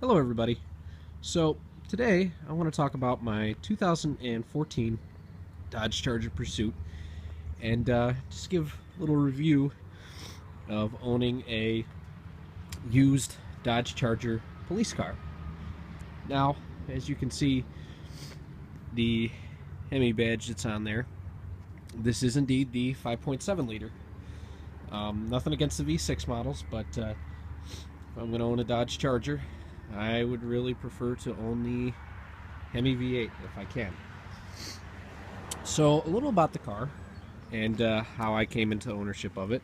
Hello everybody. So today I want to talk about my 2014 Dodge Charger Pursuit and just give a little review of owning a used Dodge Charger police car. Now, as you can see, the Hemi badge that's on there, this is indeed the 5.7 liter. Nothing against the V6 models, but if I'm going to own a Dodge Charger, I would really prefer to own the Hemi V8 if I can. So a little about the car and how I came into ownership of it.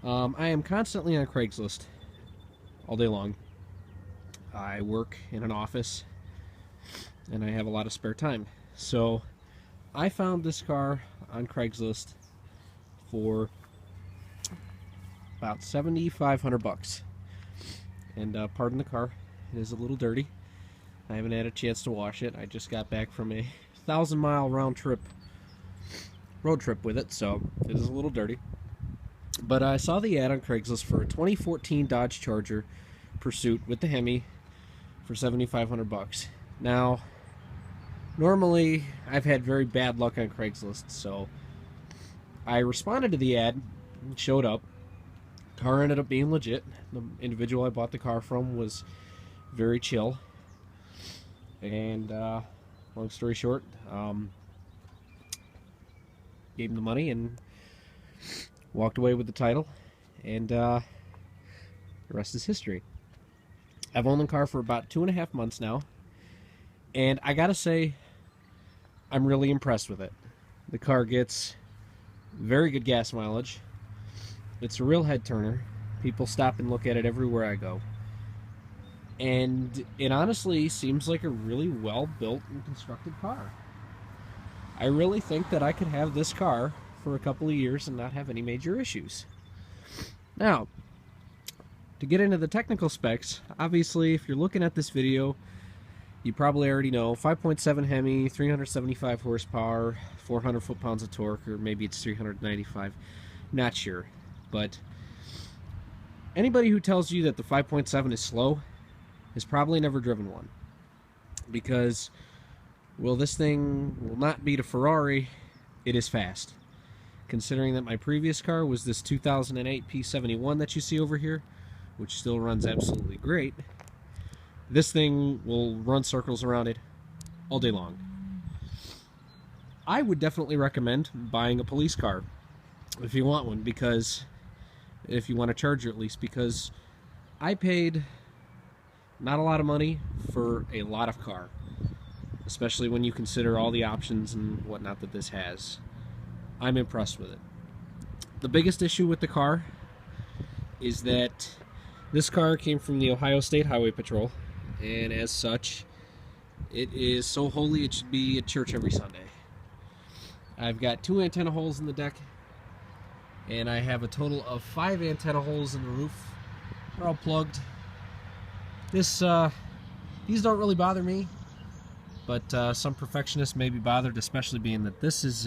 I am constantly on Craigslist all day long. I work in an office and I have a lot of spare time. So I found this car on Craigslist for about $7,500. And pardon the car, it is a little dirty. I haven't had a chance to wash it. I just got back from a 1,000-mile road trip with it, so it is a little dirty. But I saw the ad on Craigslist for a 2014 Dodge Charger Pursuit with the Hemi for $7,500. Now, normally I've had very bad luck on Craigslist, so I responded to the ad and showed up. Car ended up being legit. The individual I bought the car from was very chill, and long story short, gave him the money and walked away with the title, and the rest is history. I've owned the car for about 2.5 months now, and I gotta say, I'm really impressed with it. The car gets very good gas mileage. It's a real head turner. People stop and look at it everywhere I go. And it honestly seems like a really well built and constructed car. I really think that I could have this car for a couple of years and not have any major issues. Now, to get into the technical specs, obviously if you're looking at this video, you probably already know 5.7 Hemi, 375 horsepower, 400 foot-pounds of torque, or maybe it's 395, not sure. But anybody who tells you that the 5.7 is slow has probably never driven one, because, well, this thing will not beat a Ferrari. It is fast. Considering that my previous car was this 2008 P71 that you see over here, which still runs absolutely great, this thing will run circles around it all day long. I would definitely recommend buying a police car if you want one, because if you want a Charger at least, because I paid not a lot of money for a lot of car, especially when you consider all the options and whatnot that this has. I'm impressed with it. The biggest issue with the car is that this car came from the Ohio State Highway Patrol, and as such, it is so holy it should be at church every Sunday. I've got 2 antenna holes in the deck, and I have a total of 5 antenna holes in the roof. They're all plugged. These don't really bother me, but some perfectionists may be bothered, especially being that this is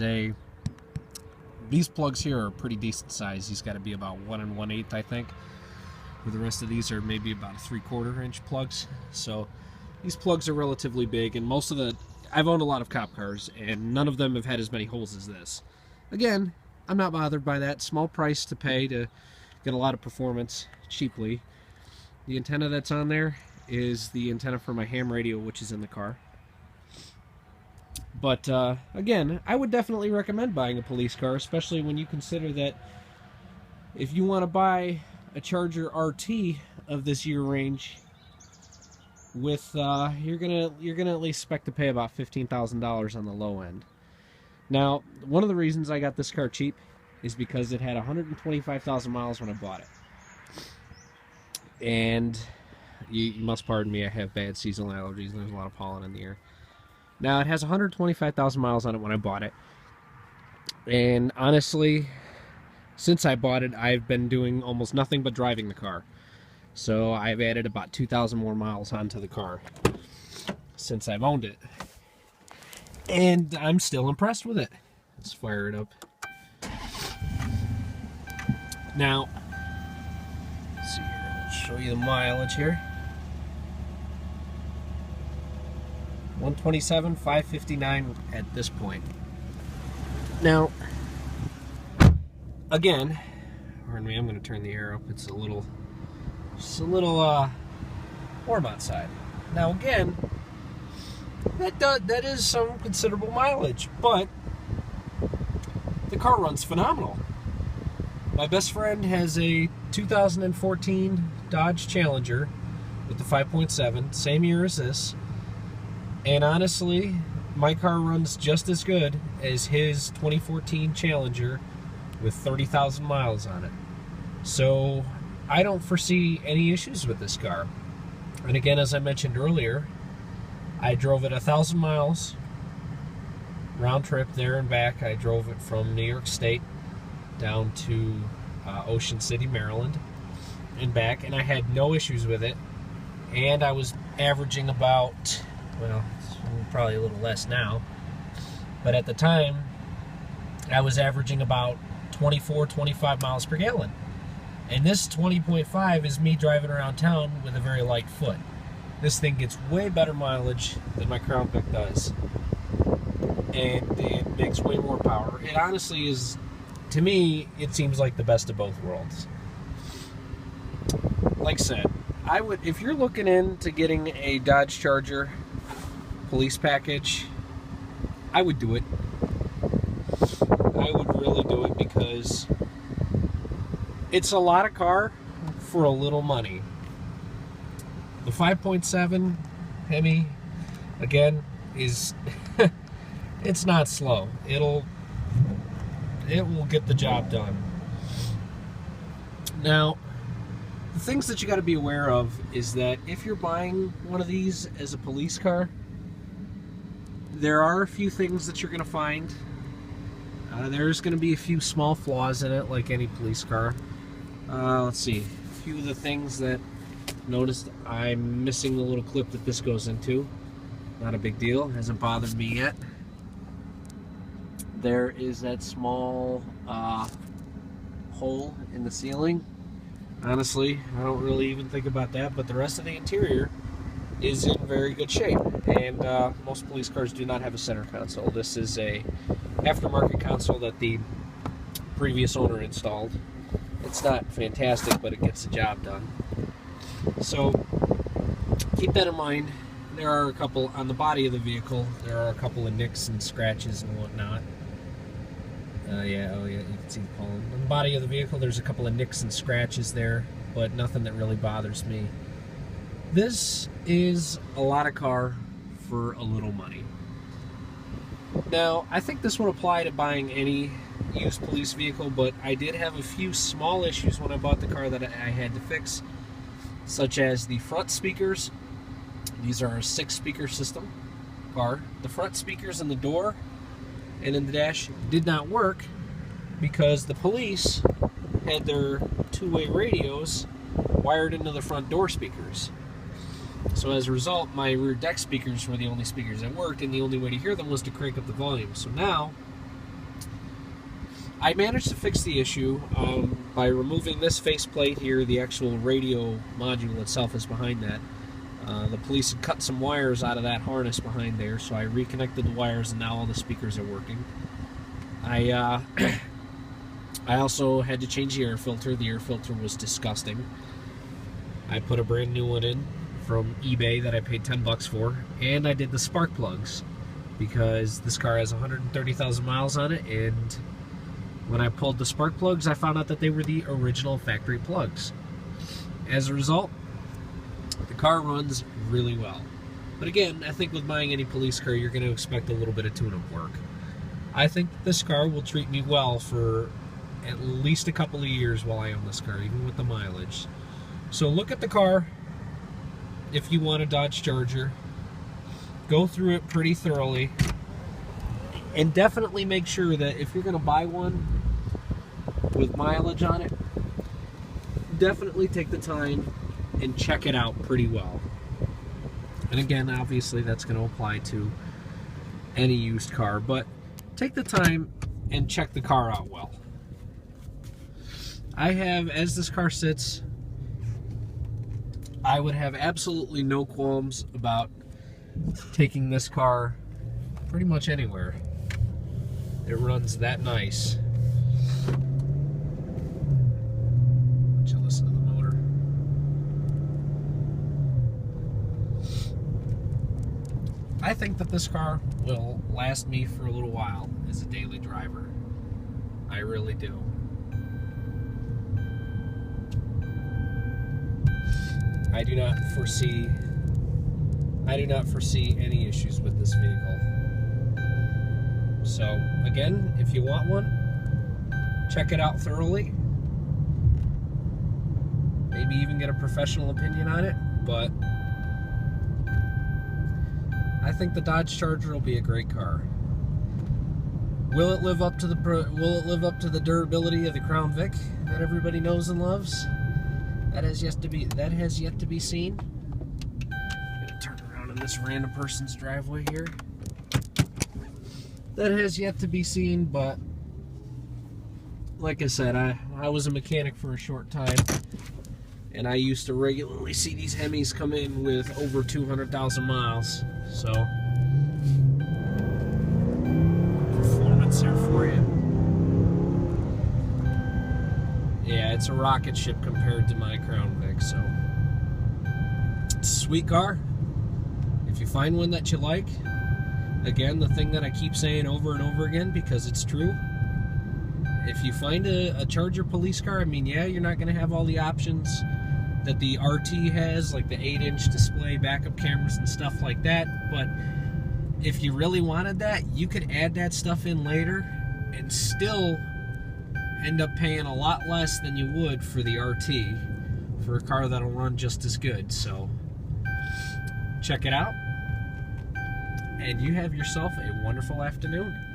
these plugs here are pretty decent size. These got to be about 1 1/8, I think. Where the rest of these are maybe about a 3/4 inch plugs. So these plugs are relatively big, and I've owned a lot of cop cars, and none of them have had as many holes as this. Again, I'm not bothered by that. Small price to pay to get a lot of performance cheaply. The antenna that's on there is the antenna for my ham radio, which is in the car. But again, I would definitely recommend buying a police car, especially when you consider that if you want to buy a Charger RT of this year range, with you're gonna at least expect to pay about $15,000 on the low end. Now, one of the reasons I got this car cheap is because it had 125,000 miles when I bought it. And you must pardon me, I have bad seasonal allergies and there's a lot of pollen in the air. Now, it has 125,000 miles on it when I bought it. And honestly, since I bought it, I've been doing almost nothing but driving the car. So I've added about 2,000 more miles onto the car since I've owned it. And I'm still impressed with it. Let's fire it up. Now, let's see here. I'll show you the mileage here. 127, 559 at this point. Now, again, pardon me, I'm going to turn the air up. It's a little warm outside. Now, again, that is some considerable mileage, but the car runs phenomenal. My best friend has a 2014 Dodge Challenger with the 5.7, same year as this, and honestly, my car runs just as good as his 2014 Challenger with 30,000 miles on it. So I don't foresee any issues with this car. And again, as I mentioned earlier, I drove it 1,000 miles round trip there and back. I drove it from New York State down to Ocean City, Maryland, and back, and I had no issues with it. And I was averaging about, well, it's probably a little less now, but at the time, I was averaging about 24, 25 miles per gallon. And this 20.5 is me driving around town with a very light foot. This thing gets way better mileage than my Crown Vic does. And it makes way more power. It honestly is, to me, it seems like the best of both worlds. Like I said, I would, if you're looking into getting a Dodge Charger police package, I would do it. I would really do it because it's a lot of car for a little money. The 5.7 Hemi, again, is it's not slow. It will get the job done. Now, the things that you got to be aware of is that if you're buying one of these as a police car, there are a few things that you're going to find. There's going to be a few small flaws in it, like any police car. Let's see. A few of the things that noticed, I'm missing the little clip that this goes into. Not a big deal. Hasn't bothered me yet. There is that small hole in the ceiling. Honestly, I don't really even think about that, but the rest of the interior is in very good shape. And most police cars do not have a center console. This is a aftermarket console that the previous owner installed. It's not fantastic, but it gets the job done. So keep that in mind. There are a couple on the body of the vehicle. There are a couple of nicks and scratches and whatnot. You can see the pollen. On the body of the vehicle, there's a couple of nicks and scratches there, but nothing that really bothers me. This is a lot of car for a little money. Now, I think this would apply to buying any used police vehicle, but I did have a few small issues when I bought the car that I had to fix, such as the front speakers. These are a 6-speaker system car. The front speakers in the door and in the dash did not work because the police had their two-way radios wired into the front door speakers. So as a result, my rear deck speakers were the only speakers that worked, and the only way to hear them was to crank up the volume. So now, I managed to fix the issue by removing this faceplate here. The actual radio module itself is behind that. The police had cut some wires out of that harness behind there, so I reconnected the wires, and now all the speakers are working. I also had to change the air filter. The air filter was disgusting. I put a brand new one in from eBay that I paid $10 for, and I did the spark plugs because this car has 130,000 miles on it, and when I pulled the spark plugs, I found out that they were the original factory plugs. As a result, the car runs really well. But again, I think with buying any police car, you're going to expect a little bit of tune-up work. I think this car will treat me well for at least a couple of years while I own this car, even with the mileage. So look at the car. If you want a Dodge Charger, go through it pretty thoroughly, and definitely make sure that if you're going to buy one with mileage on it, definitely take the time and check it out pretty well. And again, obviously that's going to apply to any used car, but take the time and check the car out well. I have, as this car sits, I would have absolutely no qualms about taking this car pretty much anywhere. It runs that nice. Let you listen to the motor. I think that this car will last me for a little while as a daily driver. I really do. I do not foresee any issues with this vehicle. So, again, if you want one, check it out thoroughly. Maybe even get a professional opinion on it, but I think the Dodge Charger will be a great car. Will it live up to the durability of the Crown Vic that everybody knows and loves? That has yet to be seen. I'm gonna turn around in this random person's driveway here. That has yet to be seen, but like I said, I was a mechanic for a short time, and I used to regularly see these Hemis come in with over 200,000 miles. So, performance there for you. Yeah, it's a rocket ship compared to my Crown Vic, so it's a sweet car. If you find one that you like, again, the thing that I keep saying over and over again because it's true, if you find a Charger police car, I mean, yeah, you're not going to have all the options that the RT has, like the 8-inch display, backup cameras and stuff like that, but if you really wanted that, you could add that stuff in later and still end up paying a lot less than you would for the RT for a car that'll run just as good. So check it out, and you have yourself a wonderful afternoon.